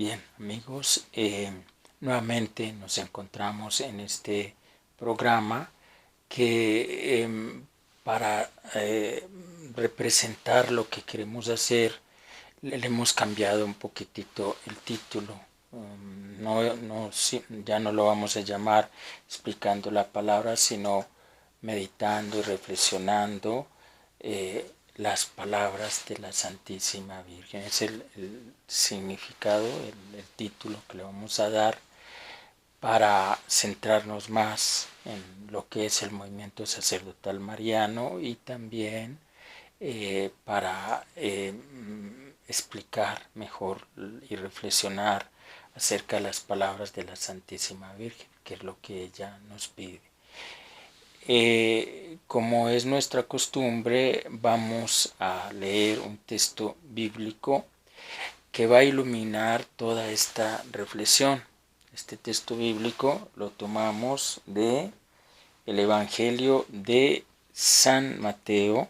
Bien, amigos, nuevamente nos encontramos en este programa que para representar lo que queremos hacer le hemos cambiado un poquitito el título. Ya no lo vamos a llamar explicando la palabra, sino meditando y reflexionando las palabras de la Santísima Virgen. Es el significado, el título que le vamos a dar para centrarnos más en lo que es el movimiento sacerdotal mariano y también para explicar mejor y reflexionar acerca de las palabras de la Santísima Virgen, que es lo que ella nos pide. Como es nuestra costumbre, vamos a leer un texto bíblico que va a iluminar toda esta reflexión. Este texto bíblico lo tomamos de el Evangelio de San Mateo,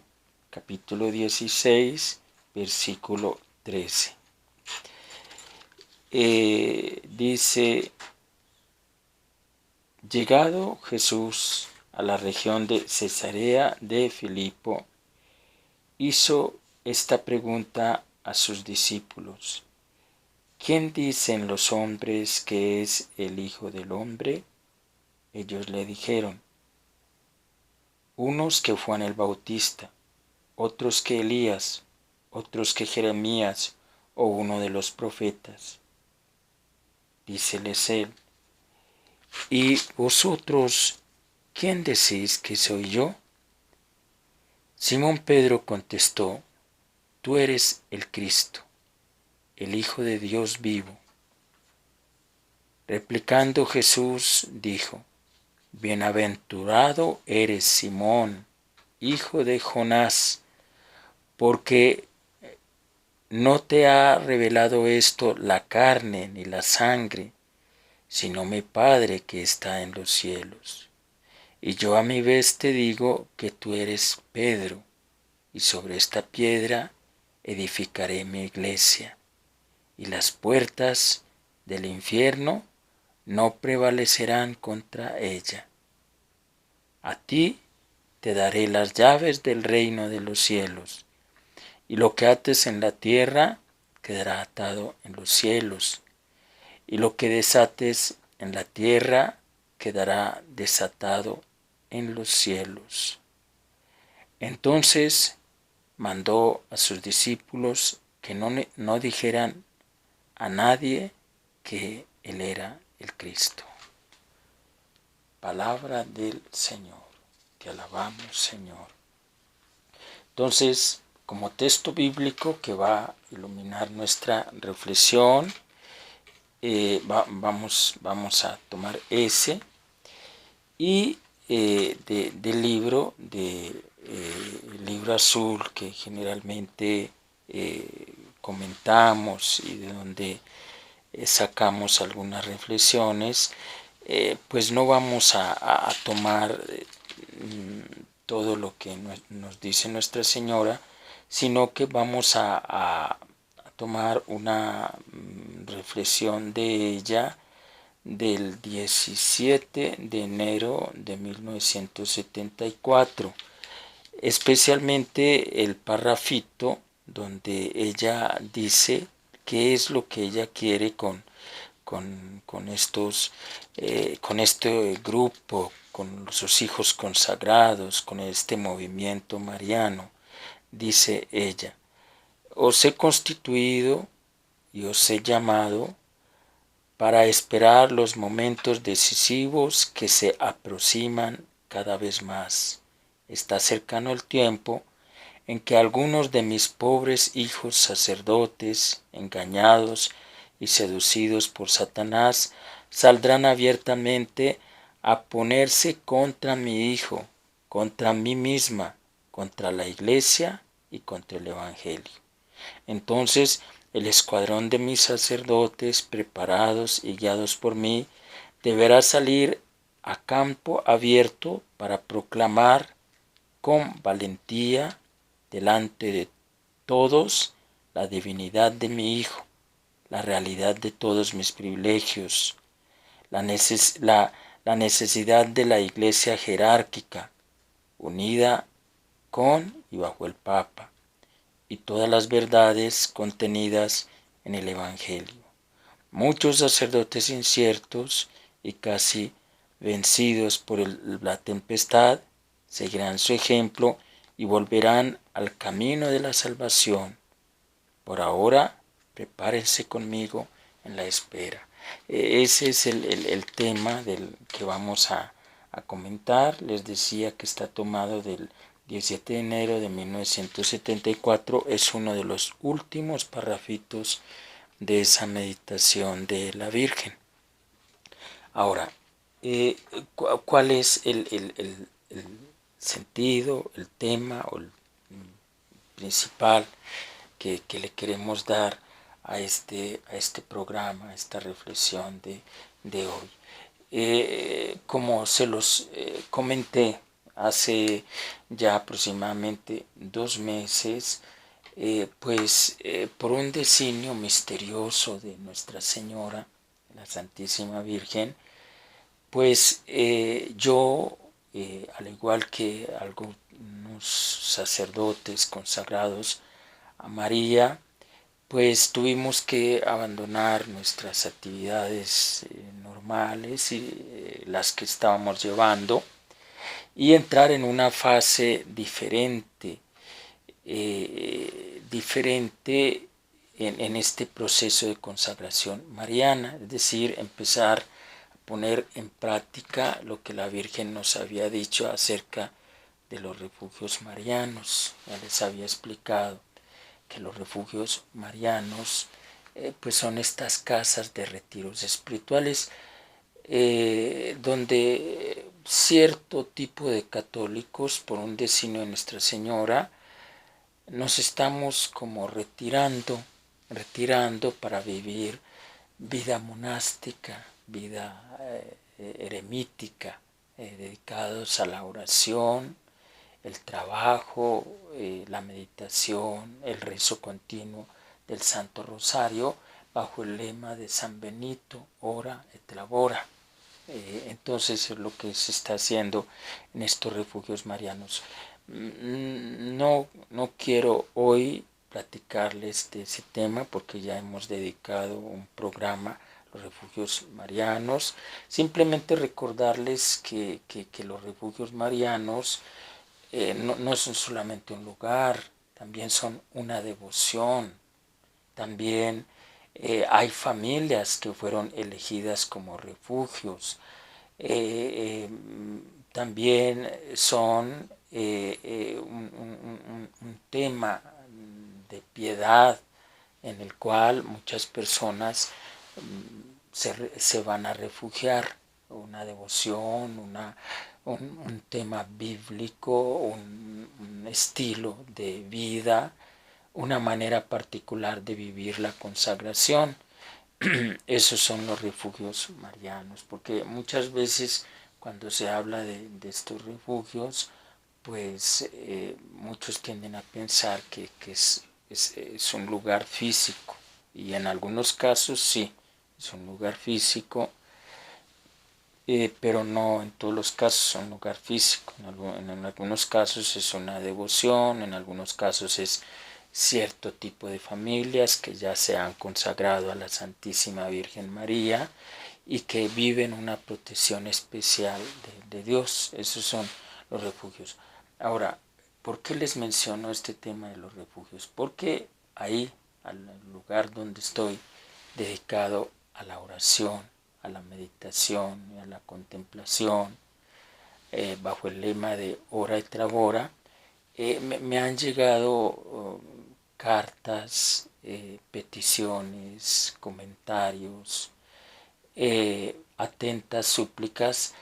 capítulo 16, versículo 13. Dice: llegado Jesús a la región de Cesarea de Filipo, hizo esta pregunta a sus discípulos: ¿quién dicen los hombres que es el Hijo del Hombre? Ellos le dijeron: unos que Juan el Bautista, otros que Elías, otros que Jeremías o uno de los profetas. Díceles él: ¿y vosotros quién decís que soy yo? Simón Pedro contestó: tú eres el Cristo, el Hijo de Dios vivo. Replicando Jesús dijo: bienaventurado eres Simón, hijo de Jonás, porque no te ha revelado esto la carne ni la sangre, sino mi Padre que está en los cielos. Y yo a mi vez te digo que tú eres Pedro, y sobre esta piedra edificaré mi iglesia, y las puertas del infierno no prevalecerán contra ella. A ti te daré las llaves del reino de los cielos, y lo que ates en la tierra quedará atado en los cielos, y lo que desates en la tierra quedará desatado en los cielos. Entonces mandó a sus discípulos que no dijeran a nadie que él era el Cristo. Palabra del Señor. Te alabamos, Señor. Entonces, como texto bíblico que va a iluminar nuestra reflexión, vamos a tomar ese y del libro, el libro azul que generalmente comentamos y de donde sacamos algunas reflexiones, pues no vamos a tomar todo lo que nos dice Nuestra Señora, sino que vamos a tomar una reflexión de ella del 17 de enero de 1974, especialmente el parrafito donde ella dice qué es lo que ella quiere con este grupo, con sus hijos consagrados, con este movimiento mariano. Dice ella: os he constituido y os he llamado para esperar los momentos decisivos que se aproximan cada vez más. Está cercano el tiempo en que algunos de mis pobres hijos sacerdotes, engañados y seducidos por Satanás, saldrán abiertamente a ponerse contra mi Hijo, contra mí misma, contra la Iglesia y contra el Evangelio. Entonces el escuadrón de mis sacerdotes, preparados y guiados por mí, deberá salir a campo abierto para proclamar con valentía delante de todos la divinidad de mi Hijo, la realidad de todos mis privilegios, la necesidad de la Iglesia jerárquica, unida con y bajo el Papa, y todas las verdades contenidas en el Evangelio. Muchos sacerdotes inciertos y casi vencidos por la tempestad seguirán su ejemplo y volverán al camino de la salvación. Por ahora, prepárense conmigo en la espera. Ese es el tema del que vamos a comentar. Les decía que está tomado del 17 de enero de 1974. Es uno de los últimos parrafitos de esa meditación de la Virgen. Ahora, ¿cuál es el sentido, el tema o el principal que le queremos dar a este programa, a esta reflexión de hoy? Como se los comenté hace ya aproximadamente 2 meses, por un designio misterioso de Nuestra Señora, la Santísima Virgen, pues yo, al igual que algunos sacerdotes consagrados a María, pues tuvimos que abandonar nuestras actividades normales y las que estábamos llevando y entrar en una fase diferente en este proceso de consagración mariana, es decir, empezar a poner en práctica lo que la Virgen nos había dicho acerca de los refugios marianos. Ya les había explicado que los refugios marianos pues son estas casas de retiros espirituales donde cierto tipo de católicos, por un designio de Nuestra Señora, nos estamos como retirando para vivir vida monástica, vida eremítica, dedicados a la oración, el trabajo, la meditación, el rezo continuo del Santo Rosario, bajo el lema de San Benito, ora et labora. Entonces es lo que se está haciendo en estos refugios marianos. No quiero hoy platicarles de ese tema porque ya hemos dedicado un programa a los refugios marianos. Simplemente recordarles que los refugios marianos no son solamente un lugar, también son una devoción. También hay familias que fueron elegidas como refugios. También son un tema de piedad en el cual muchas personas se van a refugiar, una devoción, un tema bíblico, un estilo de vida, una manera particular de vivir la consagración. Esos son los refugios marianos, porque muchas veces cuando se habla de estos refugios, pues muchos tienden a pensar que es un lugar físico, y en algunos casos sí, es un lugar físico, pero no en todos los casos es un lugar físico. En algunos casos es una devoción, en algunos casos es cierto tipo de familias que ya se han consagrado a la Santísima Virgen María y que viven una protección especial de Dios. Esos son los refugios. Ahora, ¿por qué les menciono este tema de los refugios? Porque ahí, al lugar donde estoy, dedicado a la oración, a la meditación y a la contemplación, bajo el lema de ora et labora, me han llegado cartas, peticiones, comentarios, atentas súplicas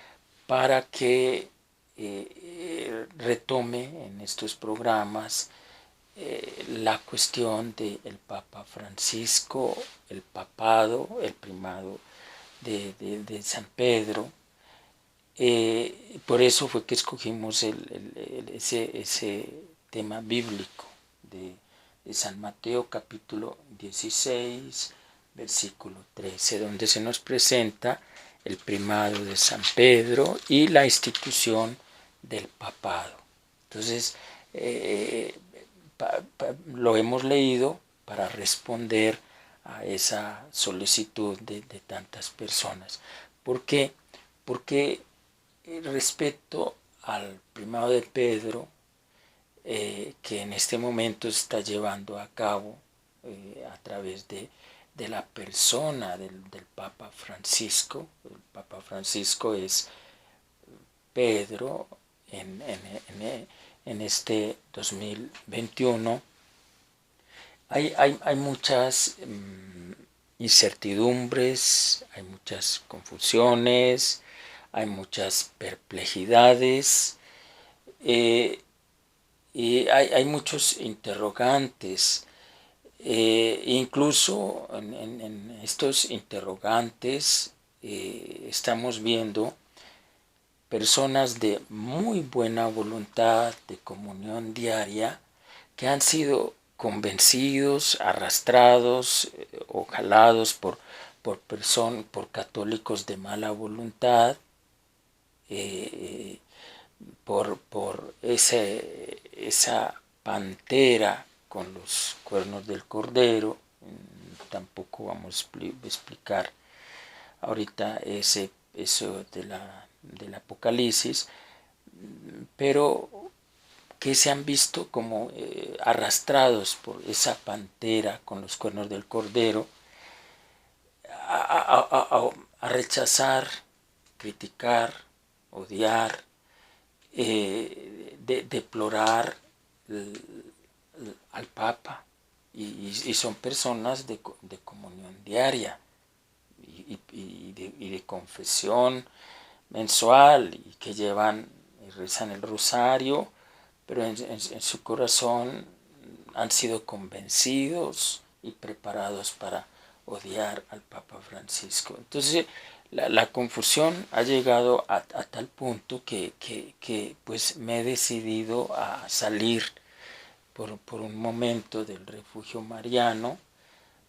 para que retome en estos programas la cuestión del Papa Francisco, el papado, el primado de San Pedro. Por eso fue que escogimos ese tema bíblico de San Mateo capítulo 16, versículo 13, donde se nos presenta el primado de San Pedro y la institución del papado. Entonces, lo hemos leído para responder a esa solicitud de tantas personas. ¿Por qué? Porque respecto al primado de Pedro, que en este momento se está llevando a cabo a través de la persona del Papa Francisco. El Papa Francisco es Pedro en este 2021. Hay muchas incertidumbres, hay muchas confusiones, hay muchas perplejidades, y hay muchos interrogantes. Incluso en estos interrogantes estamos viendo personas de muy buena voluntad, de comunión diaria, que han sido convencidos, arrastrados o jalados por católicos de mala voluntad, por esa pantera con los cuernos del cordero. Tampoco vamos a explicar ahorita eso del Apocalipsis, pero que se han visto como arrastrados por esa pantera con los cuernos del cordero a rechazar, criticar, odiar, deplorar al Papa, y son personas de comunión diaria y de confesión mensual, y que llevan y rezan el rosario, pero en su corazón han sido convencidos y preparados para odiar al Papa Francisco. Entonces la confusión ha llegado a tal punto que pues me he decidido a salir por un momento del refugio mariano,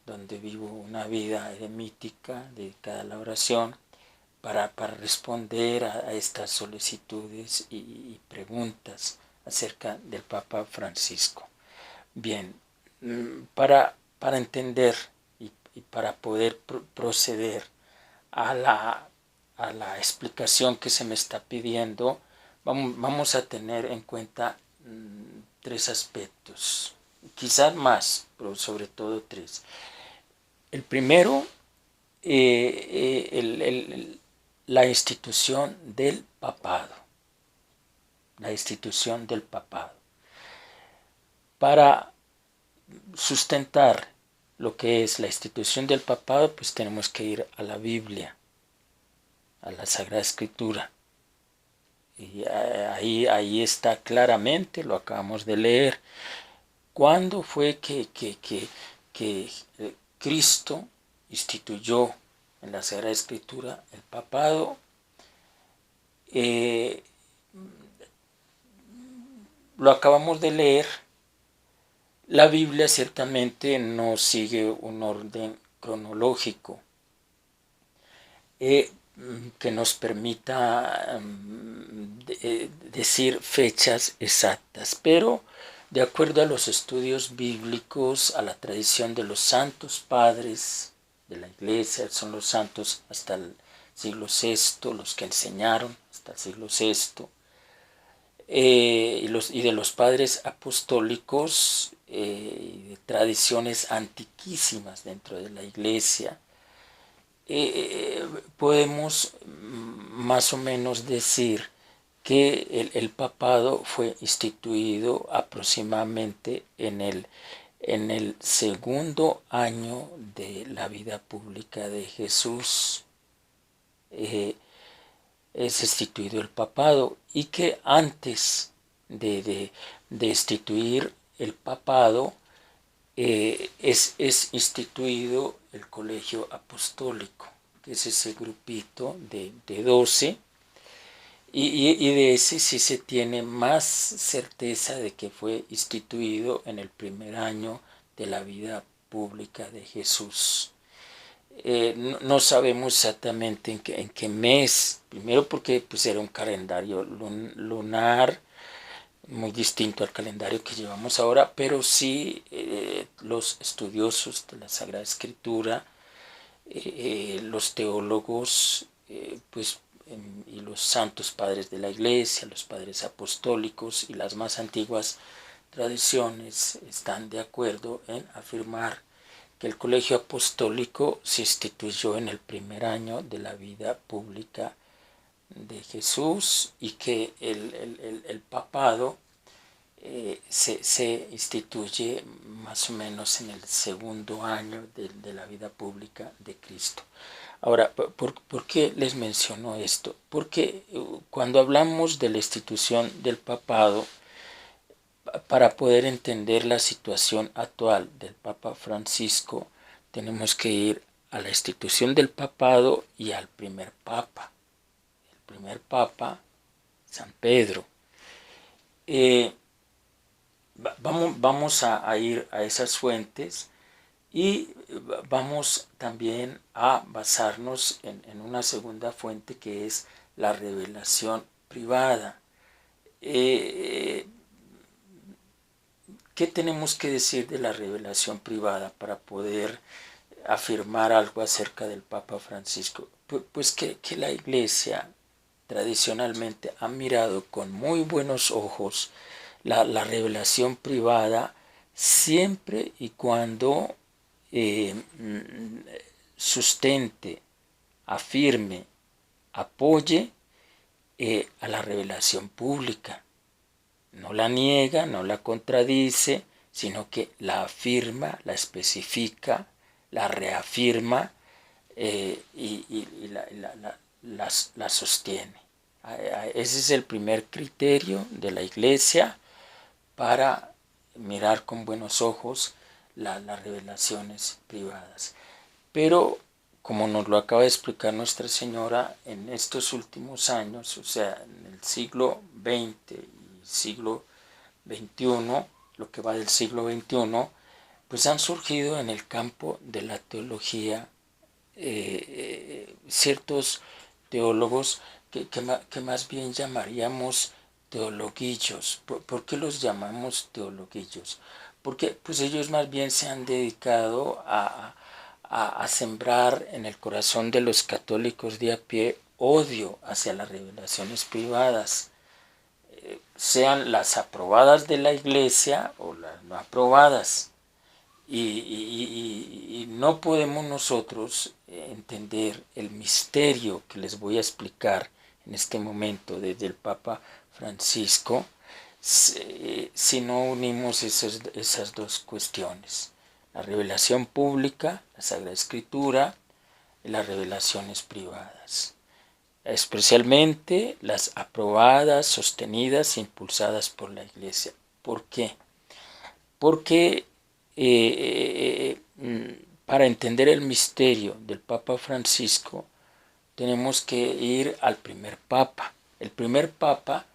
donde vivo una vida eremítica dedicada a la oración, para responder a estas solicitudes y preguntas acerca del Papa Francisco. Bien, para entender y para poder proceder a la explicación que se me está pidiendo, vamos a tener en cuenta tres aspectos, quizás más, pero sobre todo tres. El primero, la institución del papado. La institución del papado. Para sustentar lo que es la institución del papado, pues tenemos que ir a la Biblia, a la Sagrada Escritura. Y ahí está claramente, lo acabamos de leer, cuándo fue que Cristo instituyó en la Sagrada Escritura el papado. Lo acabamos de leer. La Biblia ciertamente no sigue un orden cronológico que nos permita decir fechas exactas, pero de acuerdo a los estudios bíblicos, a la tradición de los santos padres de la Iglesia, son los santos hasta el siglo VI, los que enseñaron hasta el siglo VI, y de los padres apostólicos, de tradiciones antiquísimas dentro de la Iglesia, podemos más o menos decir que el papado fue instituido aproximadamente en el segundo año de la vida pública de Jesús. Es instituido el papado, y que antes de instituir el papado es instituido el colegio apostólico, que es ese grupito de 12, y de ese sí se tiene más certeza de que fue instituido en el primer año de la vida pública de Jesús. No sabemos exactamente en qué mes, primero porque pues, era un calendario lunar muy distinto al calendario que llevamos ahora, pero sí los estudiosos de la Sagrada Escritura, los teólogos, pues, y los santos padres de la Iglesia, los padres apostólicos y las más antiguas tradiciones están de acuerdo en afirmar que el colegio apostólico se instituyó en el primer año de la vida pública de Jesús y que el papado se instituye más o menos en el segundo año de la vida pública de Cristo. Ahora, ¿por qué les menciono esto? Porque cuando hablamos de la institución del papado, para poder entender la situación actual del Papa Francisco, tenemos que ir a la institución del papado y al primer papa. El primer papa, San Pedro. Vamos a ir a esas fuentes y vamos también a basarnos en una segunda fuente que es la revelación privada. ¿Qué tenemos que decir de la revelación privada para poder afirmar algo acerca del Papa Francisco? Pues que la Iglesia tradicionalmente ha mirado con muy buenos ojos la revelación privada siempre y cuando sustente, afirme, apoye a la revelación pública. No la niega, no la contradice, sino que la afirma, la especifica, la reafirma y la sostiene. Ese es el primer criterio de la Iglesia para mirar con buenos ojos las revelaciones privadas. Pero, como nos lo acaba de explicar Nuestra Señora, en estos últimos años, o sea, en el siglo XX y siglo XXI, lo que va del siglo XXI, pues han surgido en el campo de la teología ciertos teólogos que más bien llamaríamos teologuillos. ¿Por qué los llamamos teologuillos? Porque pues ellos más bien se han dedicado a sembrar en el corazón de los católicos de a pie odio hacia las revelaciones privadas, sean las aprobadas de la Iglesia o las no aprobadas. Y no podemos nosotros entender el misterio que les voy a explicar en este momento desde el Papa Francisco si no unimos esas dos cuestiones, la revelación pública, la Sagrada Escritura, y las revelaciones privadas, especialmente las aprobadas, sostenidas e impulsadas por la Iglesia. ¿Por qué? Porque para entender el misterio del Papa Francisco tenemos que ir al primer Papa. El primer Papa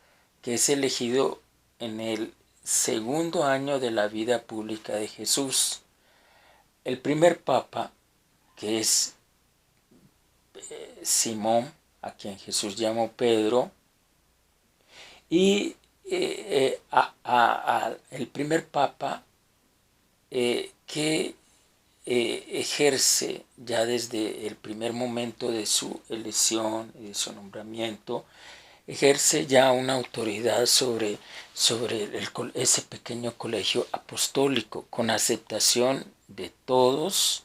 que es elegido en el segundo año de la vida pública de Jesús. El primer Papa, que es Simón, a quien Jesús llamó Pedro, y el primer Papa que ejerce ya desde el primer momento de su elección y de su nombramiento, ejerce ya una autoridad sobre ese pequeño colegio apostólico, con aceptación de todos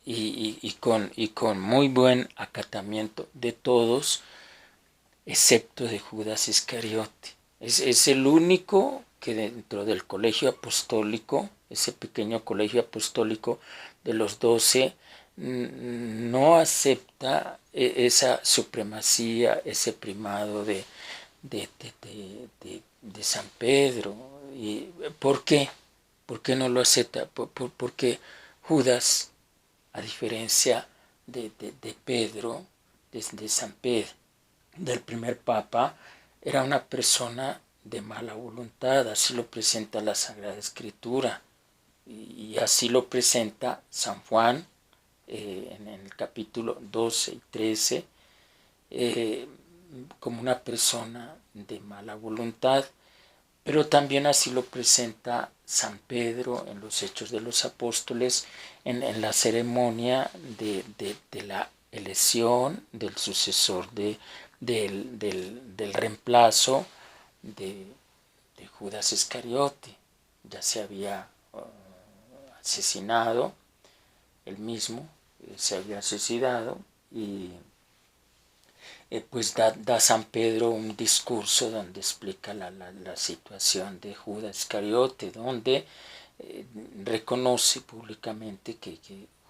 y con muy buen acatamiento de todos, excepto de Judas Iscariote. Es el único que dentro del colegio apostólico, ese pequeño colegio apostólico de los 12, no acepta esa supremacía, ese primado de San Pedro. ¿Y por qué? ¿Por qué no lo acepta? Porque Judas, a diferencia de Pedro, de San Pedro, del primer papa, era una persona de mala voluntad, así lo presenta la Sagrada Escritura, y así lo presenta San Juan, en el capítulo 12 y 13, como una persona de mala voluntad, pero también así lo presenta San Pedro en los Hechos de los Apóstoles, en la ceremonia de la elección del sucesor del reemplazo de Judas Iscariote. Ya se había asesinado, él mismo se había suicidado, y pues da San Pedro un discurso donde explica la situación de Judas Iscariote, donde reconoce públicamente que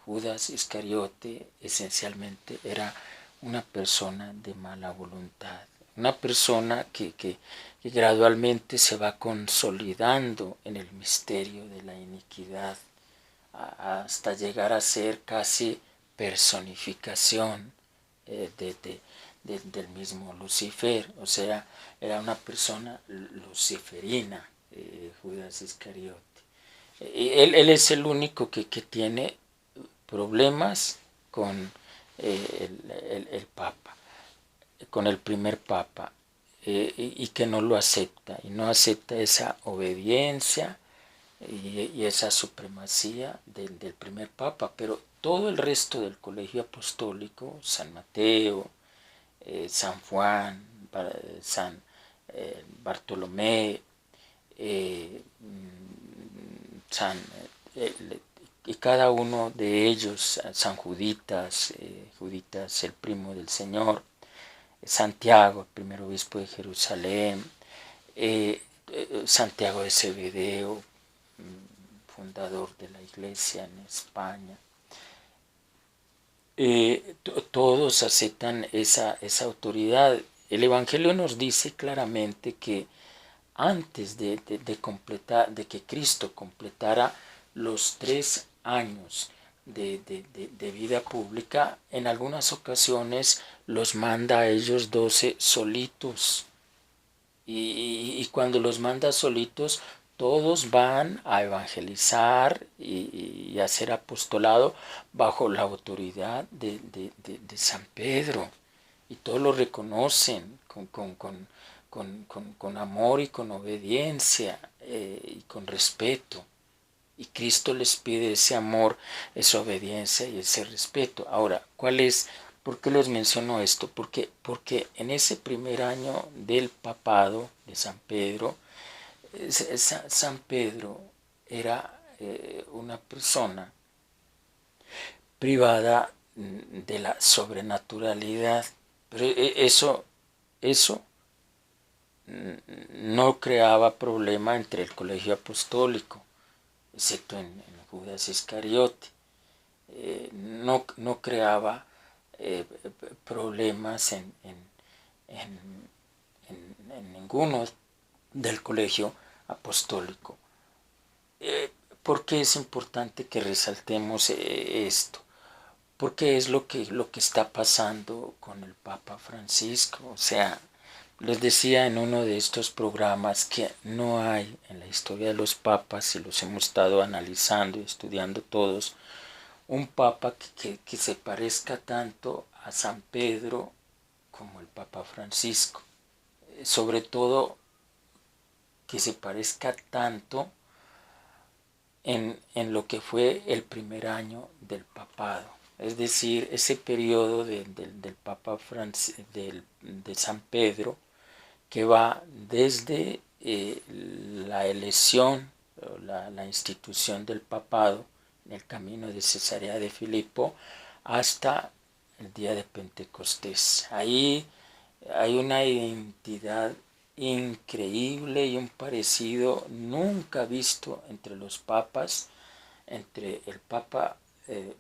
Judas Iscariote esencialmente era una persona de mala voluntad, una persona que gradualmente se va consolidando en el misterio de la iniquidad, hasta llegar a ser casi personificación del mismo Lucifer. O sea, era una persona luciferina, Judas Iscariote. Él es el único que tiene problemas con el Papa, con el primer Papa, y que no lo acepta, y no acepta esa obediencia y esa supremacía del primer Papa. Pero todo el resto del colegio apostólico, San Mateo, San Juan, San Bartolomé, San, y cada uno de ellos, San Juditas, Juditas el primo del Señor, Santiago, el primer obispo de Jerusalén, Santiago de Cebedeo, fundador de la iglesia en España, todos aceptan esa autoridad. El Evangelio nos dice claramente que antes de que Cristo completara los 3 años de vida pública, en algunas ocasiones los manda a ellos 12 solitos. Y cuando los manda solitos, todos van a evangelizar y a hacer apostolado bajo la autoridad de San Pedro. Y todos lo reconocen con amor y con obediencia, y con respeto. Y Cristo les pide ese amor, esa obediencia y ese respeto. Ahora, ¿por qué les menciono esto? Porque en ese primer año del papado de San Pedro, San Pedro era una persona privada de la sobrenaturalidad. Pero eso no creaba problema entre el colegio apostólico, excepto en Judas Iscariote. No creaba problemas en ninguno del colegio apostólico. ¿Por qué es importante que resaltemos esto? Porque es lo que está pasando con el Papa Francisco. O sea, les decía en uno de estos programas que no hay en la historia de los papas, y los hemos estado analizando y estudiando todos, un papa que se parezca tanto a San Pedro como el Papa Francisco. Sobre todo que se parezca tanto en lo que fue el primer año del papado. Es decir, ese periodo del Papa de San Pedro, que va desde la elección, la institución del papado en el camino de Cesarea de Filipo, hasta el día de Pentecostés. Ahí hay una identidad increíble y un parecido nunca visto entre los papas, entre el Papa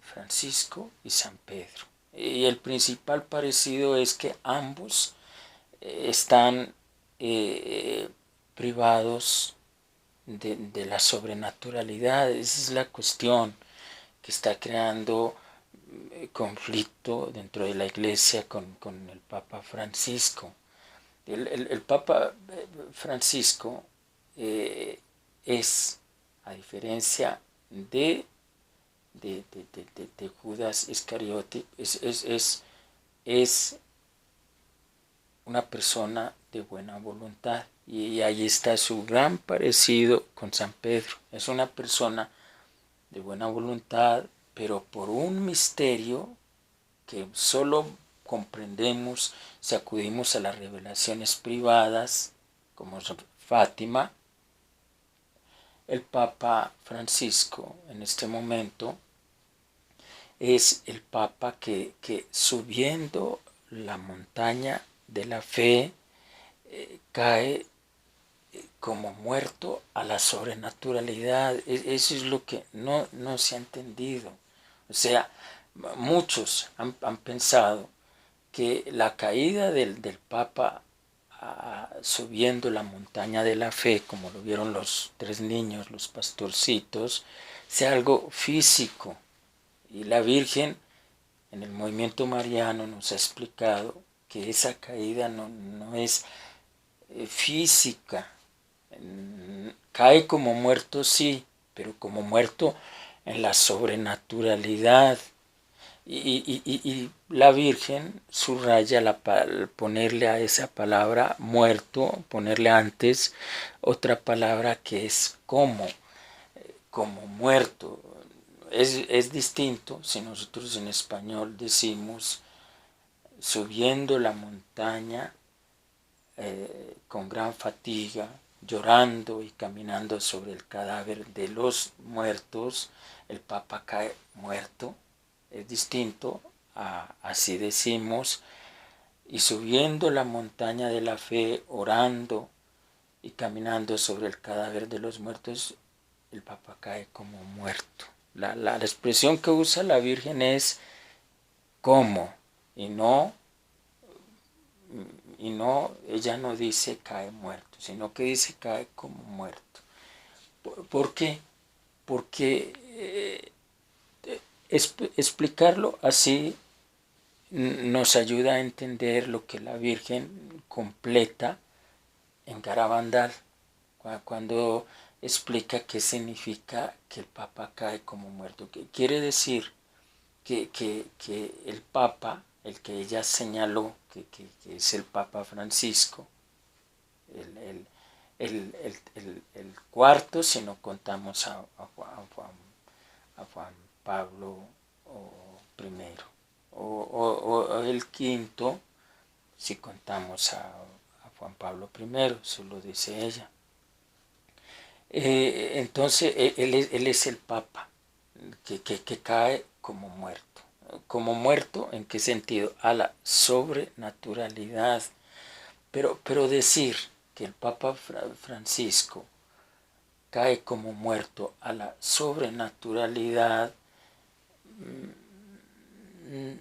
Francisco y San Pedro. Y el principal parecido es que ambos están privados de la sobrenaturalidad. Esa es la cuestión que está creando conflicto dentro de la iglesia con el Papa Francisco. El Papa Francisco es, a diferencia de Judas Iscariote es una persona de buena voluntad. Y ahí está su gran parecido con San Pedro. Es una persona de buena voluntad, pero por un misterio que solo comprendemos si acudimos a las revelaciones privadas, como Fátima. El Papa Francisco en este momento es el Papa que subiendo la montaña de la fe cae como muerto a la sobrenaturalidad. Eso es lo que no se ha entendido. O sea, muchos han pensado que la caída del Papa subiendo la montaña de la fe, como lo vieron los tres niños, los pastorcitos, sea algo físico. Y la Virgen en el movimiento mariano nos ha explicado que esa caída no es física. Cae como muerto, sí, pero como muerto en la sobrenaturalidad. Y la Virgen subraya ponerle a esa palabra muerto, ponerle antes otra palabra que es como muerto. Es distinto si nosotros en español decimos subiendo la montaña con gran fatiga, llorando y caminando sobre el cadáver de los muertos, el Papa cae muerto. Es distinto así decimos, y subiendo la montaña de la fe, orando y caminando sobre el cadáver de los muertos, el Papa cae como muerto. La expresión que usa la Virgen es como, y no, ella no dice cae muerto, sino que dice cae como muerto. ¿Por qué? Porque explicarlo así nos ayuda a entender lo que la Virgen completa en Garabandal, cuando explica qué significa que el Papa cae como muerto. ¿Qué quiere decir? Que el Papa, el que ella señaló, que es el Papa Francisco, el cuarto, si no contamos a Juan Pablo I, o el quinto, si contamos a Juan Pablo I, eso lo dice ella. Entonces, él es el Papa que cae como muerto. ¿Como muerto en qué sentido? A la sobrenaturalidad. Pero decir que el Papa Francisco cae como muerto a la sobrenaturalidad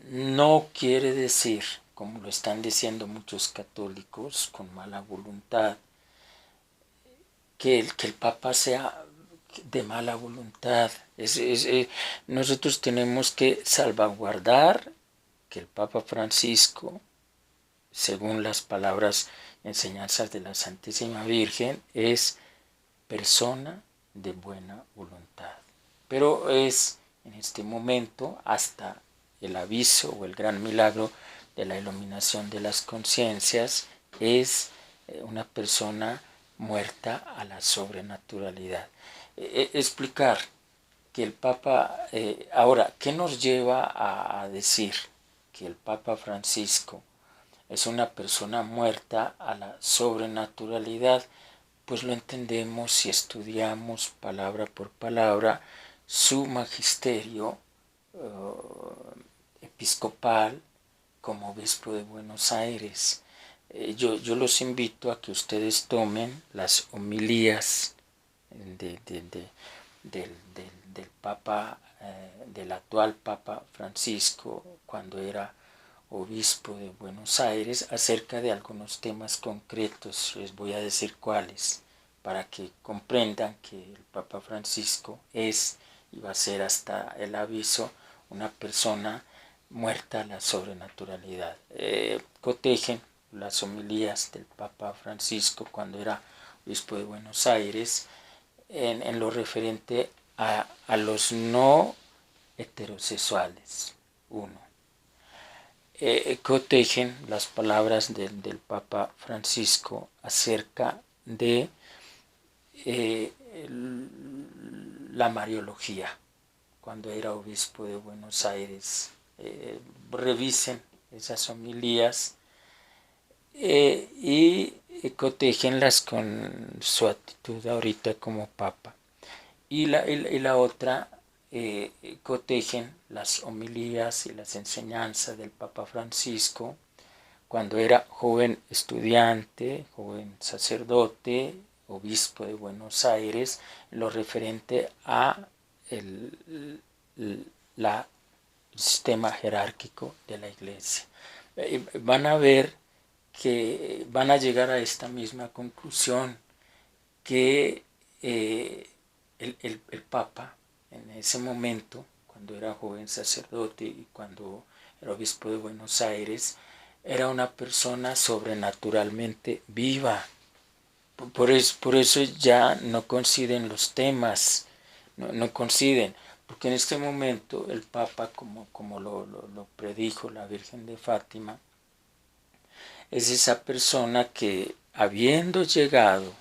no quiere decir, como lo están diciendo muchos católicos con mala voluntad, que el Papa sea de mala voluntad. Nosotros tenemos que salvaguardar que el Papa Francisco, según las palabras enseñanzas de la Santísima Virgen, es persona de buena voluntad. Pero es en este momento, hasta el aviso o el gran milagro de la iluminación de las conciencias, es una persona muerta a la sobrenaturalidad. Explicar que el Papa, ahora, ¿qué nos lleva a decir que el Papa Francisco es una persona muerta a la sobrenaturalidad? Pues lo entendemos si estudiamos palabra por palabra su magisterio episcopal como obispo de Buenos Aires. Yo los invito a que ustedes tomen las homilías del Papa, del actual Papa Francisco, cuando era obispo de Buenos Aires, acerca de algunos temas concretos. Les voy a decir cuáles, para que comprendan que el Papa Francisco es y va a ser hasta el aviso una persona muerta a la sobrenaturalidad. Cotejen las homilías del Papa Francisco cuando era obispo de Buenos Aires en lo referente a los no heterosexuales. Uno. Cotejen las palabras del Papa Francisco acerca de la Mariología, cuando era obispo de Buenos Aires. Revisen esas homilías y cotejenlas con su actitud ahorita como Papa. Y la otra, cotejen las homilías y las enseñanzas del Papa Francisco cuando era joven estudiante, joven sacerdote, obispo de Buenos Aires, en lo referente a la sistema jerárquico de la Iglesia. Van a ver que van a llegar a esta misma conclusión, que el Papa en ese momento, cuando era joven sacerdote y cuando era obispo de Buenos Aires, era una persona sobrenaturalmente viva. Por eso ya no coinciden los temas, no coinciden, porque en este momento el Papa, como lo predijo la Virgen de Fátima, es esa persona que, habiendo llegado,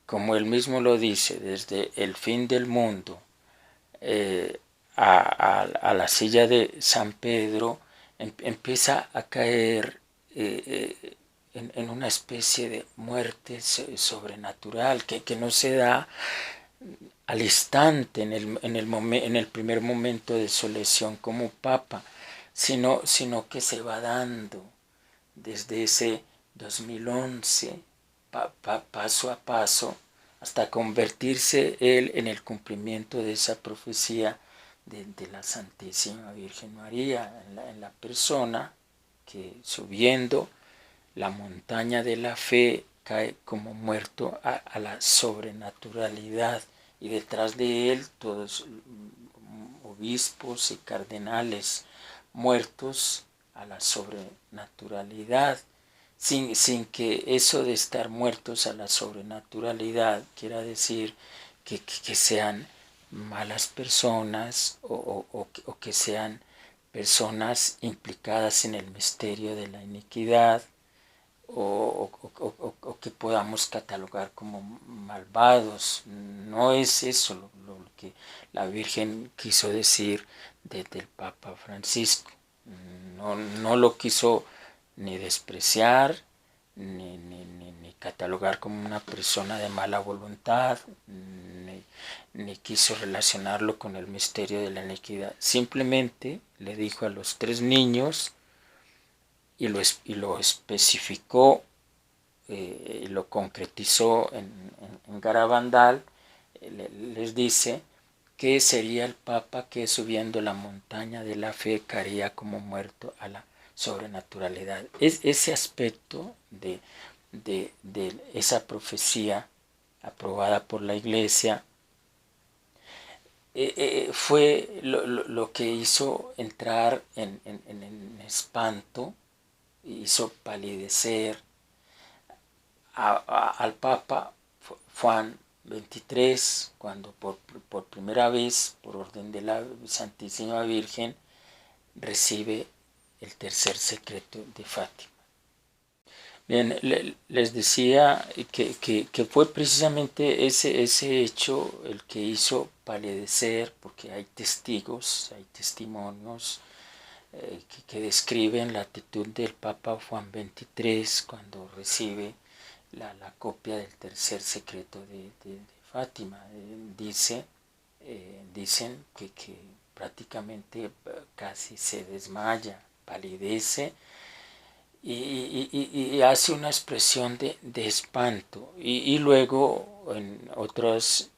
como él mismo lo dice, desde el fin del mundo, a la silla de San Pedro, empieza a caer en una especie de muerte sobrenatural que no se da al instante, en el primer momento de su elección como Papa, sino que se va dando desde ese 2011, paso a paso, hasta convertirse él en el cumplimiento de esa profecía de la Santísima Virgen María, en la persona que, subiendo la montaña de la fe, cae como muerto a la sobrenaturalidad, y detrás de él todos obispos y cardenales muertos a la sobrenaturalidad, sin que eso de estar muertos a la sobrenaturalidad quiera decir que sean malas personas o que sean personas implicadas en el misterio de la iniquidad, o que podamos catalogar como malvados. No es eso lo que la Virgen quiso decir desde el Papa Francisco. No lo quiso ni despreciar, ni catalogar como una persona de mala voluntad, ni quiso relacionarlo con el misterio de la iniquidad. Simplemente le dijo a los 3 niños, y lo especificó, lo concretizó en Garabandal. Les dice que sería el Papa que, subiendo la montaña de la fe, caería como muerto a la sobrenaturalidad. Es ese aspecto de esa profecía aprobada por la Iglesia, fue lo que hizo entrar en espanto, hizo palidecer al Papa Juan XXIII, cuando por primera vez, por orden de la Santísima Virgen, recibe el tercer secreto de Fátima. Bien, les decía que fue precisamente ese hecho el que hizo palidecer, porque hay testigos, hay testimonios que describen la actitud del Papa Juan XXIII cuando recibe la copia del tercer secreto de Fátima. Dicen que prácticamente casi se desmaya, palidece, y hace una expresión de espanto, y luego en otras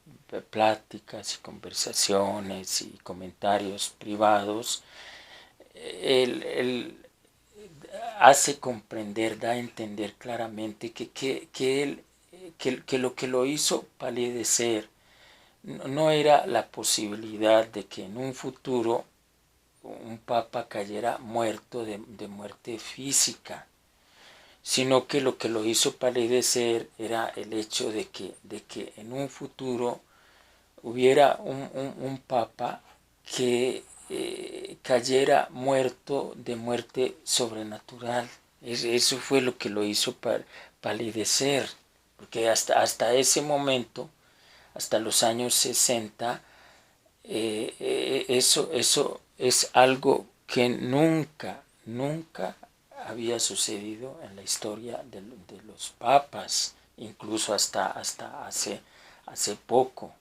pláticas y conversaciones y comentarios privados, él hace comprender, da a entender claramente que lo que lo hizo palidecer no era la posibilidad de que en un futuro un papa cayera muerto de muerte física, sino que lo hizo palidecer era el hecho de que en un futuro hubiera un papa cayera muerto de muerte sobrenatural. Eso fue lo que lo hizo palidecer, porque hasta ese momento, hasta los años 60, eso es algo que nunca había sucedido en la historia de los papas, incluso hasta hace poco.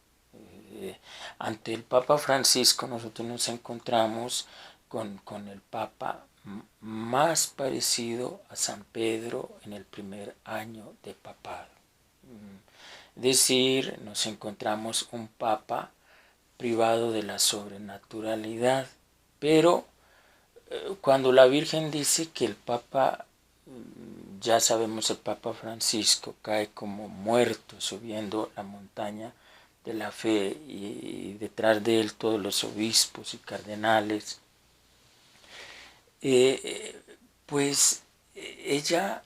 Ante el Papa Francisco nosotros nos encontramos con el Papa más parecido a San Pedro en el primer año de papado. Es decir, nos encontramos un Papa privado de la sobrenaturalidad, pero cuando la Virgen dice que el Papa, ya sabemos, el Papa Francisco cae como muerto subiendo la montaña de la fe y detrás de él todos los obispos y cardenales, pues ella,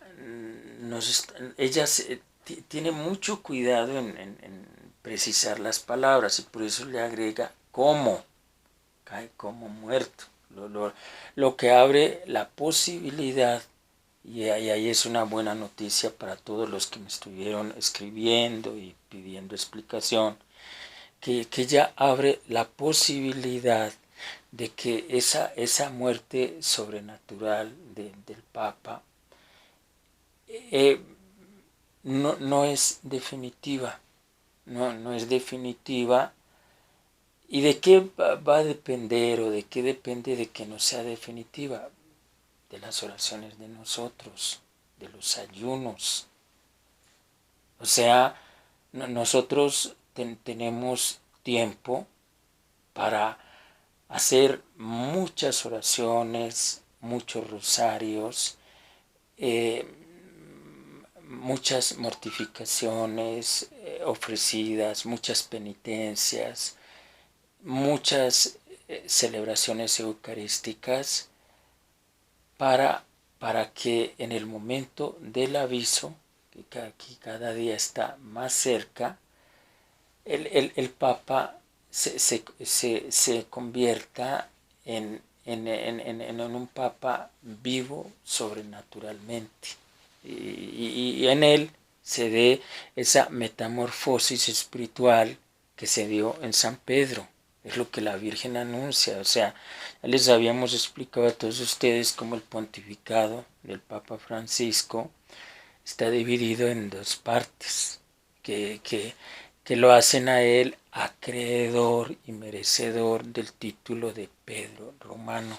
tiene mucho cuidado en precisar las palabras y por eso le agrega cómo, cae como muerto, lo que abre la posibilidad, y ahí es una buena noticia para todos los que me estuvieron escribiendo y pidiendo explicación, que ya abre la posibilidad de que esa muerte sobrenatural del Papa no es definitiva, no es definitiva. ¿Y de qué va a depender o de qué depende de que no sea definitiva? De las oraciones de nosotros, de los ayunos. O sea, nosotros tenemos tiempo para hacer muchas oraciones, muchos rosarios, muchas mortificaciones ofrecidas, muchas penitencias, muchas celebraciones eucarísticas para que en el momento del aviso, que cada día está más cerca, el Papa se convierta en un Papa vivo sobrenaturalmente. Y en él se dé esa metamorfosis espiritual que se dio en San Pedro. Es lo que la Virgen anuncia. O sea, ya les habíamos explicado a todos ustedes cómo el pontificado del Papa Francisco está dividido en dos partes, que lo hacen a él acreedor y merecedor del título de Pedro Romano,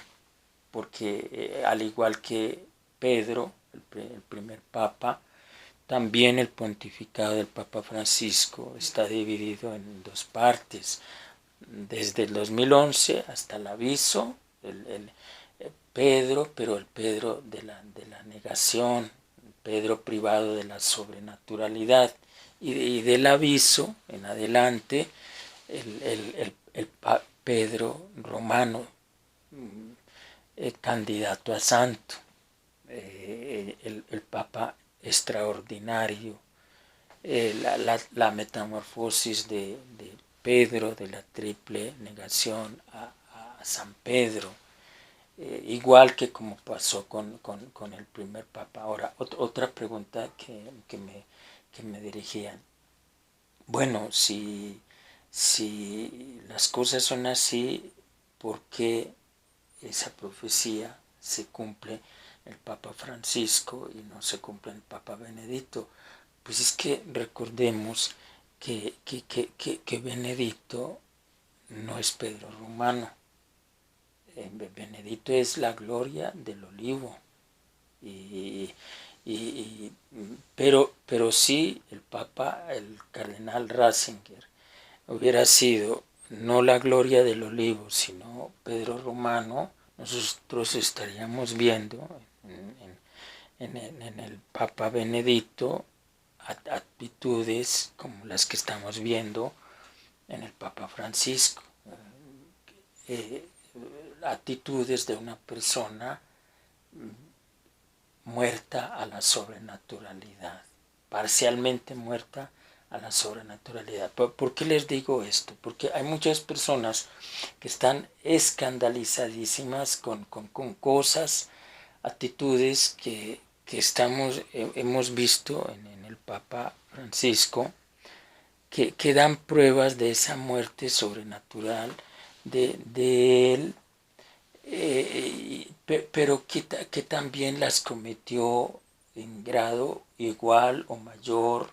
porque al igual que Pedro, el primer papa, también el pontificado del Papa Francisco está dividido en dos partes. Desde el 2011 hasta el aviso, el Pedro, pero el Pedro de la negación, el Pedro privado de la sobrenaturalidad, y del aviso en adelante, el Pedro Romano, candidato a santo, el Papa extraordinario, la metamorfosis de Pedro, de la triple negación a San Pedro, igual que como pasó con el primer Papa. Ahora, otra pregunta que me dirigían. Bueno, si las cosas son así, ¿por qué esa profecía se cumple el Papa Francisco y no se cumple el Papa Benedicto? Pues es que recordemos que Benedicto no es Pedro Romano. Benedicto es la gloria del olivo. Pero sí, el Papa, el cardenal Ratzinger, hubiera sido no la gloria del olivo, sino Pedro Romano, nosotros estaríamos viendo en el Papa Benedicto actitudes como las que estamos viendo en el Papa Francisco, actitudes de una persona muerta a la sobrenaturalidad, parcialmente muerta a la sobrenaturalidad. ¿Por qué les digo esto? Porque hay muchas personas que están escandalizadísimas con cosas, actitudes que hemos visto en el Papa Francisco, que dan pruebas de esa muerte sobrenatural de él, pero que también las cometió en grado igual o mayor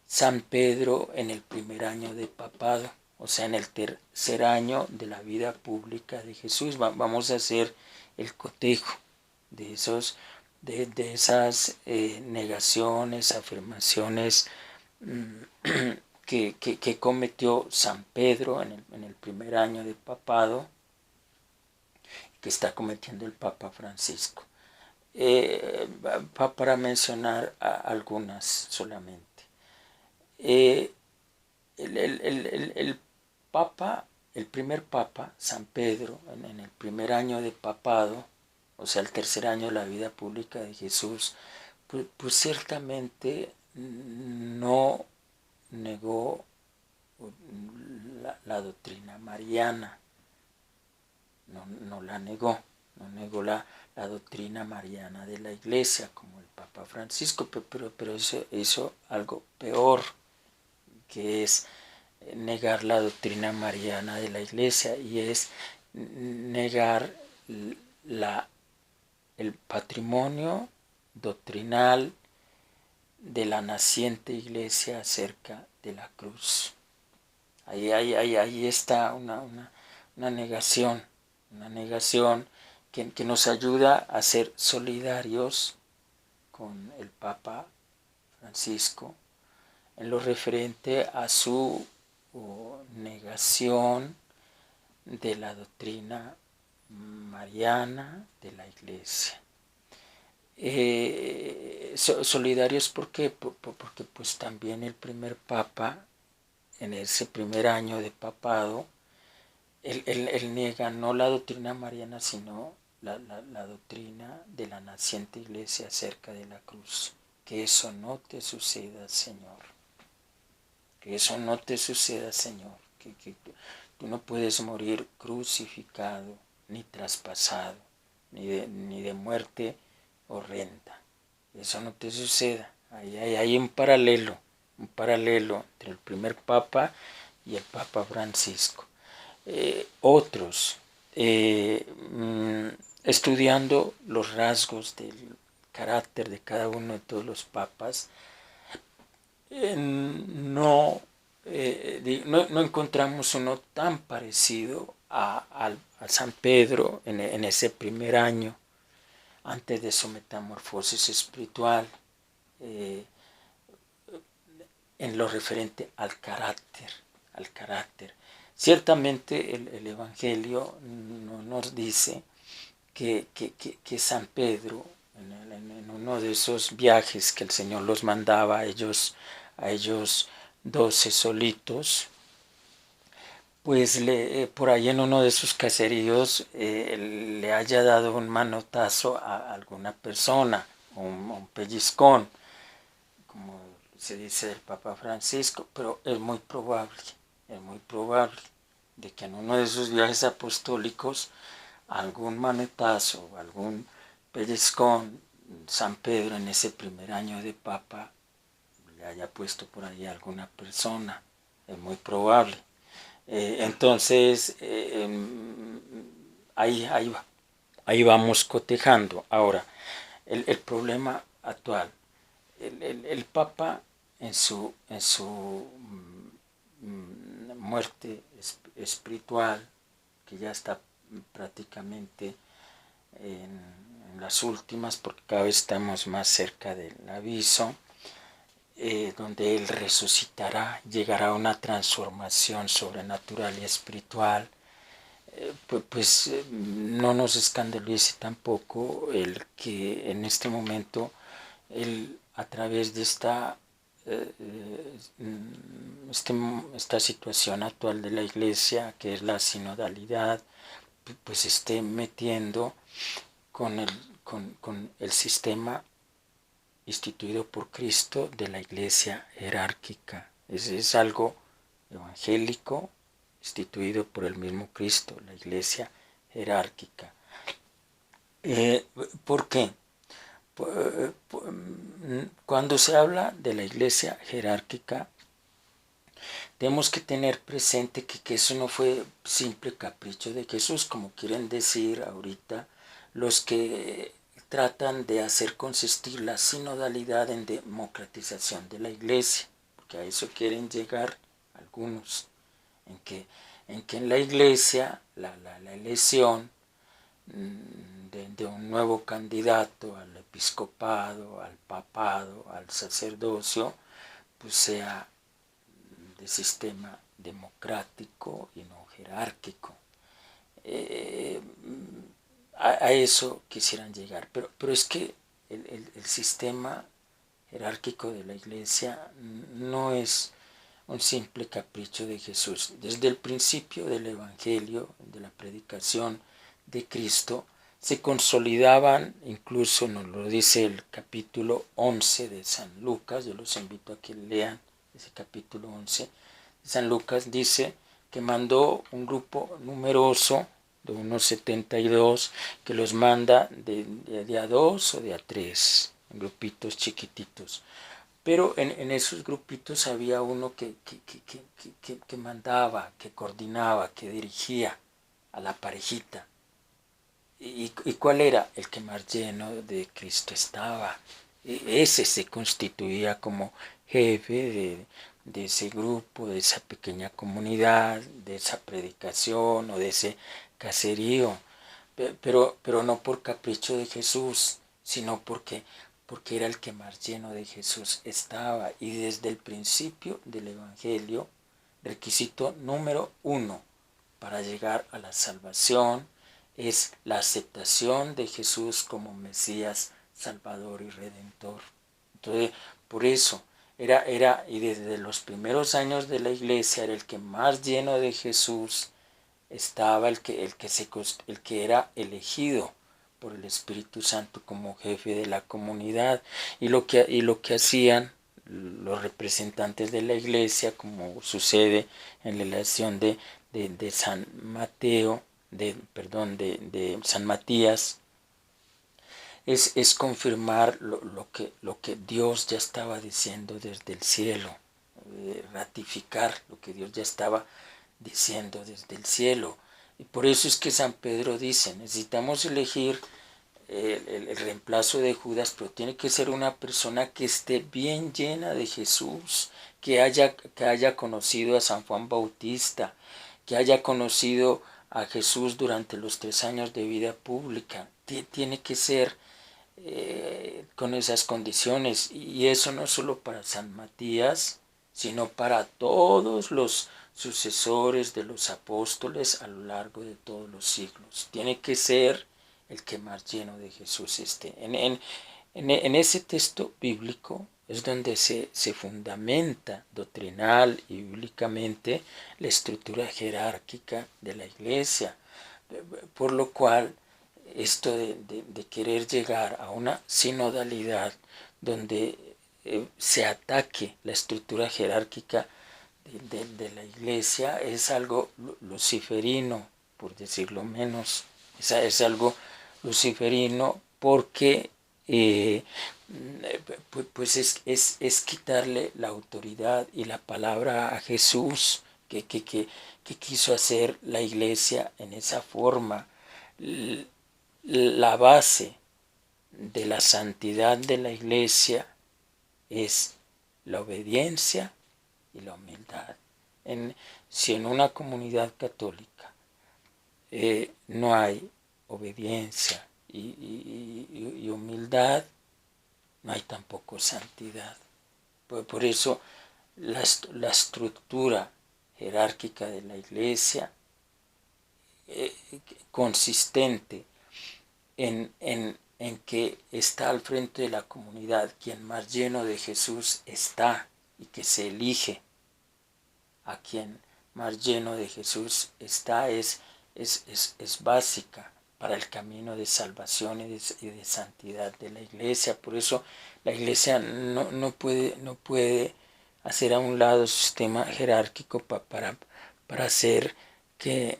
San Pedro en el primer año de papado, o sea, en el tercer año de la vida pública de Jesús. Vamos a hacer el cotejo de esas negaciones, afirmaciones que cometió San Pedro en el primer año de papado, que está cometiendo el Papa Francisco. Para mencionar algunas solamente. El Papa, el primer Papa, San Pedro, en el primer año de papado, o sea, el tercer año de la vida pública de Jesús, pues ciertamente no negó la doctrina mariana, no la negó, no negó la doctrina mariana de la Iglesia, como el Papa Francisco, pero eso hizo algo peor, que es negar la doctrina mariana de la Iglesia, y es negar el patrimonio doctrinal de la naciente Iglesia acerca de la cruz. Ahí está una negación que nos ayuda a ser solidarios con el Papa Francisco en lo referente a su negación de la doctrina mariana de la Iglesia. Solidarios porque pues también el primer Papa, en ese primer año de papado, él niega no la doctrina mariana, sino la doctrina de la naciente Iglesia acerca de la cruz. Que eso no te suceda, Señor. Que eso no te suceda, Señor. Que tú no puedes morir crucificado, ni traspasado, ni de muerte horrenda. Eso no te suceda. Hay un paralelo entre el primer Papa y el Papa Francisco. Otros, estudiando los rasgos del carácter de cada uno de todos los papas, no encontramos uno tan parecido a San Pedro en ese primer año, antes de su metamorfosis espiritual, en lo referente al carácter. Ciertamente el Evangelio nos dice que San Pedro, en uno de esos viajes que el Señor los mandaba a ellos 12 solitos, pues por ahí en uno de sus caseríos le haya dado un manotazo a alguna persona, un pellizcón, como se dice del Papa Francisco, pero es muy probable de que en uno de sus viajes apostólicos algún manotazo, algún pellizcón, San Pedro en ese primer año de Papa le haya puesto por ahí a alguna persona. Es muy probable. Entonces, ahí vamos cotejando. Ahora, el problema actual, el Papa en su muerte espiritual, que ya está prácticamente en las últimas, porque cada vez estamos más cerca del aviso, donde Él resucitará, llegará a una transformación sobrenatural y espiritual. Pues no nos escandalice tampoco el que en este momento Él, a través de esta situación actual de la Iglesia, que es la sinodalidad, pues esté metiendo con el sistema instituido por Cristo de la Iglesia jerárquica, Es algo evangélico instituido por el mismo Cristo, la iglesia jerárquica. ¿Por qué? Cuando se habla de la iglesia jerárquica, tenemos que tener presente que eso no fue simple capricho de Jesús, como quieren decir ahorita los que tratan de hacer consistir la sinodalidad en democratización de la iglesia, porque a eso quieren llegar algunos, en que en la iglesia la elección de un nuevo candidato al episcopado, al papado, al sacerdocio, pues sea de sistema democrático y no jerárquico. A eso quisieran llegar, pero es que el sistema jerárquico de la iglesia no es un simple capricho de Jesús. Desde el principio del Evangelio, de la predicación de Cristo, se consolidaban, incluso nos lo dice el capítulo 11 de San Lucas, yo los invito a que lean ese capítulo 11 de San Lucas, dice que mandó un grupo numeroso de unos 72, que los manda de a dos o de a tres, en grupitos chiquititos. Pero en esos grupitos había uno que mandaba, que coordinaba, que dirigía a la parejita. ¿Y cuál era? El que más lleno de Cristo estaba. Ese se constituía como jefe de ese grupo, de esa pequeña comunidad, de esa predicación o de ese caserío. Pero no por capricho de Jesús, sino porque era el que más lleno de Jesús estaba. Y desde el principio del Evangelio, requisito número 1 para llegar a la salvación es la aceptación de Jesús como Mesías, Salvador y Redentor. Entonces, por eso, y desde los primeros años de la iglesia era el que más lleno de Jesús estaba, el que era elegido por el Espíritu Santo como jefe de la comunidad, y lo que hacían los representantes de la iglesia, como sucede en la elección de San Mateo, de San Matías, es confirmar lo que Dios ya estaba diciendo desde el cielo, ratificar lo que Dios ya estaba diciendo desde el cielo. Y por eso es que San Pedro dice, necesitamos elegir el reemplazo de Judas, pero tiene que ser una persona que esté bien llena de Jesús, que haya conocido a San Juan Bautista, que haya conocido a Jesús durante los 3 años de vida pública. Tiene que ser con esas condiciones, y eso no solo para San Matías, sino para todos los sucesores de los apóstoles a lo largo de todos los siglos. Tiene que ser el que más lleno de Jesús esté. En ese texto bíblico es donde se fundamenta doctrinal y bíblicamente la estructura jerárquica de la iglesia, por lo cual esto de querer llegar a una sinodalidad donde se ataque la estructura jerárquica de la iglesia es algo luciferino, por decirlo menos. Es algo luciferino porque pues es quitarle la autoridad y la palabra a Jesús que quiso hacer la iglesia en esa forma. La base de la santidad de la iglesia es la obediencia y la humildad. Si en una comunidad católica no hay obediencia y humildad, no hay tampoco santidad. Por eso la estructura jerárquica de la iglesia consistente en que está al frente de la comunidad quien más lleno de Jesús está, y que se elige a quien más lleno de Jesús está, es básica para el camino de salvación y de santidad de la iglesia. Por eso la iglesia no puede hacer a un lado su sistema jerárquico para hacer que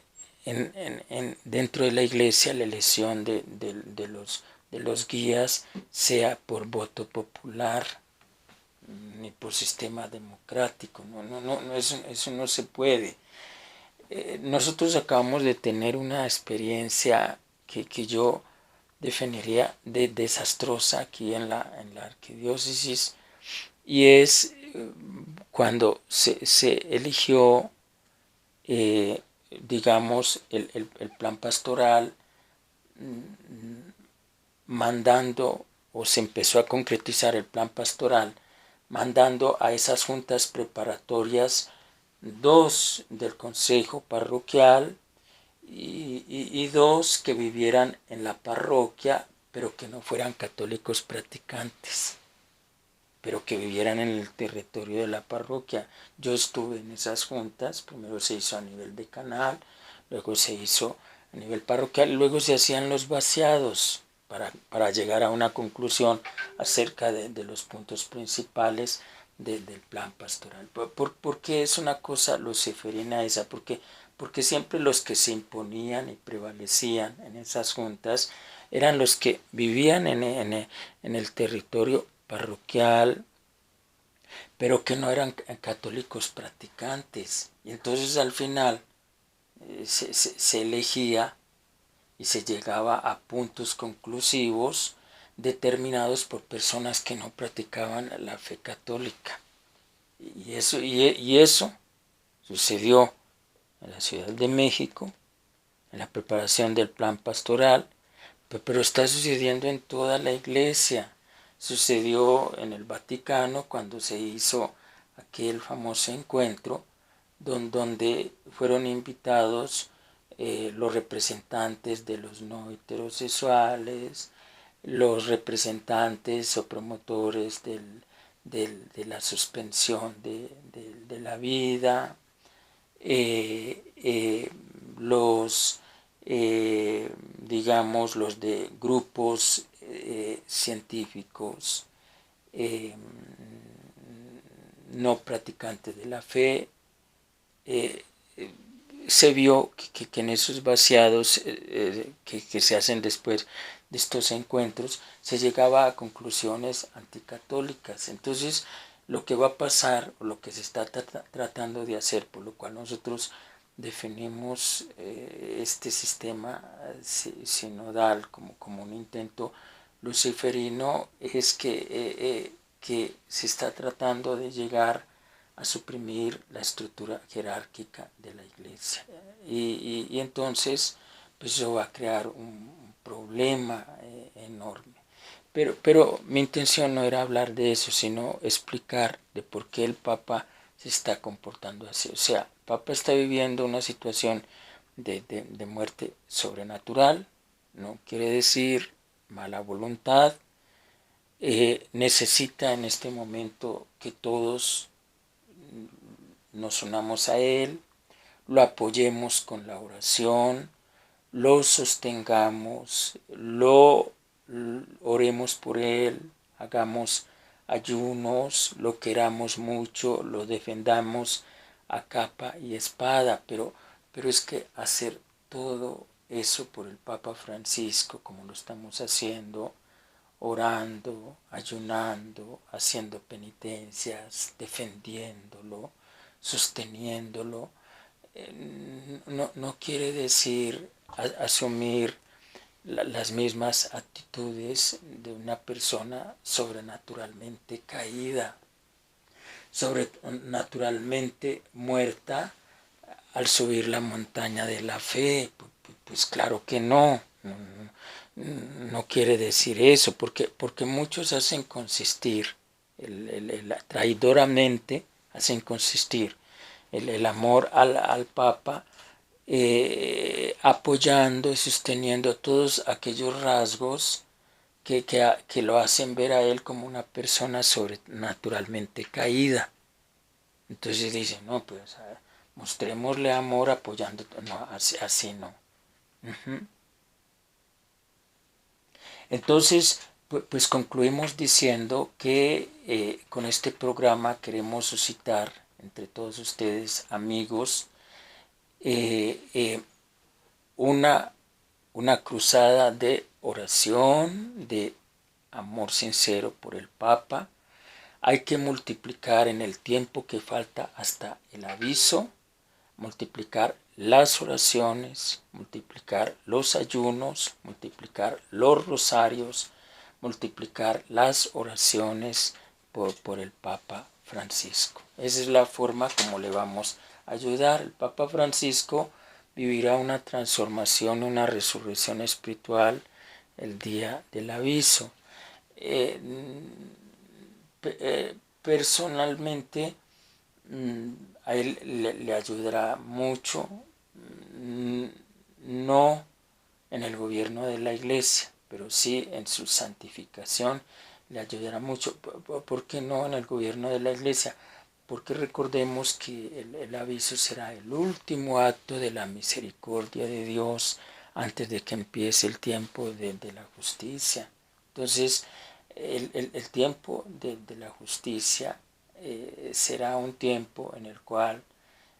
dentro de la iglesia la elección de los guías sea por voto popular ni por sistema democrático. No, eso no se puede. Nosotros acabamos de tener una experiencia que yo definiría de desastrosa aquí en la arquidiócesis, y es cuando se eligió, digamos, el plan pastoral, mandando, o se empezó a concretizar el plan pastoral, mandando a esas juntas preparatorias 2 del consejo parroquial y 2 que vivieran en la parroquia, pero que no fueran católicos practicantes, pero que vivieran en el territorio de la parroquia. Yo estuve en esas juntas, primero se hizo a nivel de canal, luego se hizo a nivel parroquial, luego se hacían los vaciados para llegar a una conclusión acerca de los puntos principales del plan pastoral. ¿Por qué es una cosa luciferina esa? Porque siempre los que se imponían y prevalecían en esas juntas eran los que vivían en el territorio parroquial, pero que no eran católicos practicantes. Y entonces al final se elegía y se llegaba a puntos conclusivos determinados por personas que no practicaban la fe católica. Y eso sucedió en la Ciudad de México, en la preparación del plan pastoral, pero está sucediendo en toda la iglesia. Sucedió en el Vaticano cuando se hizo aquel famoso encuentro donde fueron invitados los representantes de los no heterosexuales, los representantes o promotores de la suspensión de la vida, los digamos los de grupos científicos no practicantes de la fe. Se vio que en esos vaciados que se hacen después de estos encuentros se llegaba a conclusiones anticatólicas. Entonces lo que va a pasar, o lo que se está tratando de hacer, por lo cual nosotros definimos este sistema sinodal como un intento luciferino, es que se está tratando de llegar a suprimir la estructura jerárquica de la iglesia. Y entonces pues eso va a crear un problema enorme. Pero mi intención no era hablar de eso, sino explicar de por qué el Papa se está comportando así. O sea, el Papa está viviendo una situación de muerte sobrenatural, no quiere decir mala voluntad. Necesita en este momento que todos nos unamos a Él, lo apoyemos con la oración, lo sostengamos, lo oremos por Él, hagamos ayunos, lo queramos mucho, lo defendamos a capa y espada, pero es que hacer todo eso por el Papa Francisco, como lo estamos haciendo, orando, ayunando, haciendo penitencias, defendiéndolo, sosteniéndolo, no quiere decir asumir las mismas actitudes de una persona sobrenaturalmente caída, sobrenaturalmente muerta al subir la montaña de la fe. Pues claro que no quiere decir eso, porque muchos hacen consistir, traidoramente hacen consistir el amor al Papa, apoyando y sosteniendo todos aquellos rasgos que lo hacen ver a él como una persona sobrenaturalmente caída. Entonces dicen, no, pues mostrémosle amor apoyando, no, así no. Entonces, Pues concluimos diciendo que con este programa queremos suscitar entre todos ustedes, amigos, una, una cruzada de oración, de amor sincero por el Papa. Hay que multiplicar en el tiempo que falta hasta el aviso, multiplicar las oraciones, multiplicar los ayunos, multiplicar los rosarios, multiplicar las oraciones por el Papa Francisco. Esa es la forma como le vamos a ayudar. El Papa Francisco vivirá una transformación, una resurrección espiritual el día del aviso. Personalmente, a él le ayudará mucho, no en el gobierno de la iglesia, pero sí en su santificación le ayudará mucho. ¿Por qué no en el gobierno de la iglesia? Porque recordemos que el aviso será el último acto de la misericordia de Dios antes de que empiece el tiempo de la justicia. Entonces, el tiempo de la justicia será un tiempo en el cual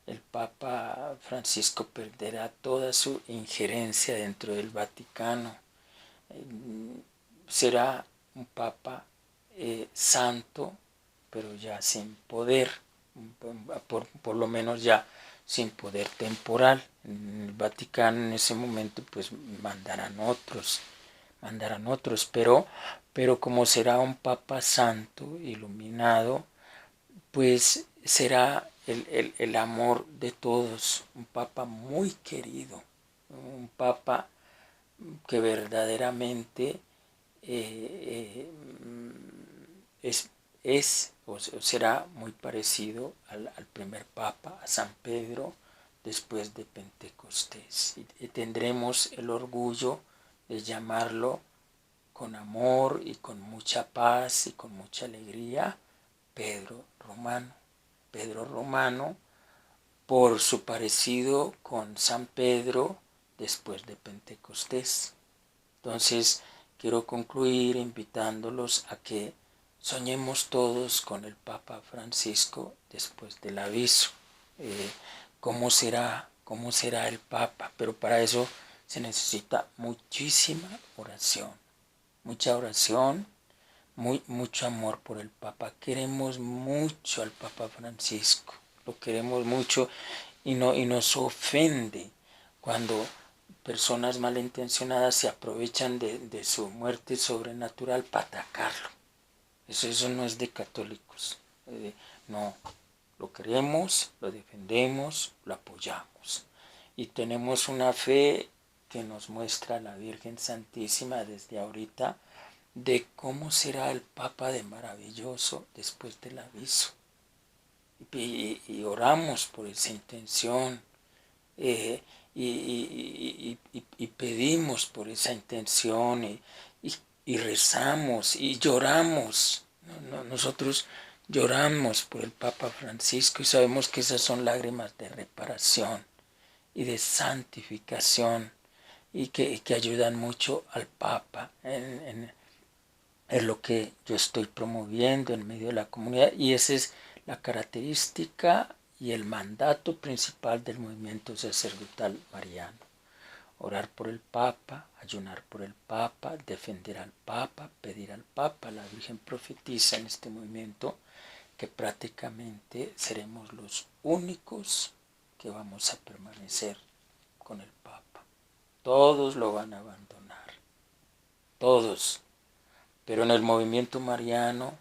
el Papa Francisco perderá toda su injerencia dentro del Vaticano. Será un Papa santo, pero ya sin poder, por lo menos ya sin poder temporal. En el Vaticano en ese momento pues mandarán otros, pero como será un Papa santo, iluminado, pues será el amor de todos, un Papa muy querido, un Papa que verdaderamente es o será muy parecido al primer Papa, a San Pedro, después de Pentecostés. Y tendremos el orgullo de llamarlo con amor y con mucha paz y con mucha alegría, Pedro Romano. Pedro Romano, por su parecido con San Pedro después de Pentecostés. Entonces, quiero concluir invitándolos a que soñemos todos con el Papa Francisco después del aviso. ¿Cómo será el Papa? Pero para eso se necesita muchísima oración. Mucha oración, mucho amor por el Papa. Queremos mucho al Papa Francisco, lo queremos mucho y nos ofende cuando personas malintencionadas se aprovechan de su muerte sobrenatural para atacarlo. Eso no es de católicos. No, lo queremos, lo defendemos, lo apoyamos. Y tenemos una fe que nos muestra la Virgen Santísima desde ahorita de cómo será el Papa de maravilloso después del aviso. Y oramos por esa intención y pedimos por esa intención y rezamos y lloramos. Nosotros lloramos por el Papa Francisco y sabemos que esas son lágrimas de reparación y de santificación y que ayudan mucho al Papa en lo que yo estoy promoviendo en medio de la comunidad, y esa es la característica y el mandato principal del movimiento sacerdotal mariano. Orar por el Papa, ayunar por el Papa, defender al Papa, pedir al Papa. La Virgen profetiza en este movimiento que prácticamente seremos los únicos que vamos a permanecer con el Papa. Todos lo van a abandonar, todos. Pero en el movimiento mariano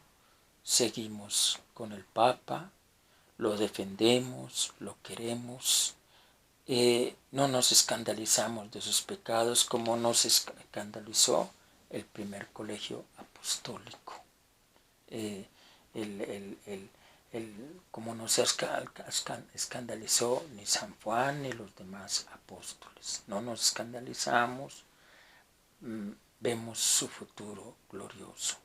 seguimos con el Papa, lo defendemos, lo queremos, no nos escandalizamos de sus pecados como nos escandalizó el primer colegio apostólico, como no se escandalizó ni San Juan ni los demás apóstoles. No nos escandalizamos, vemos su futuro glorioso.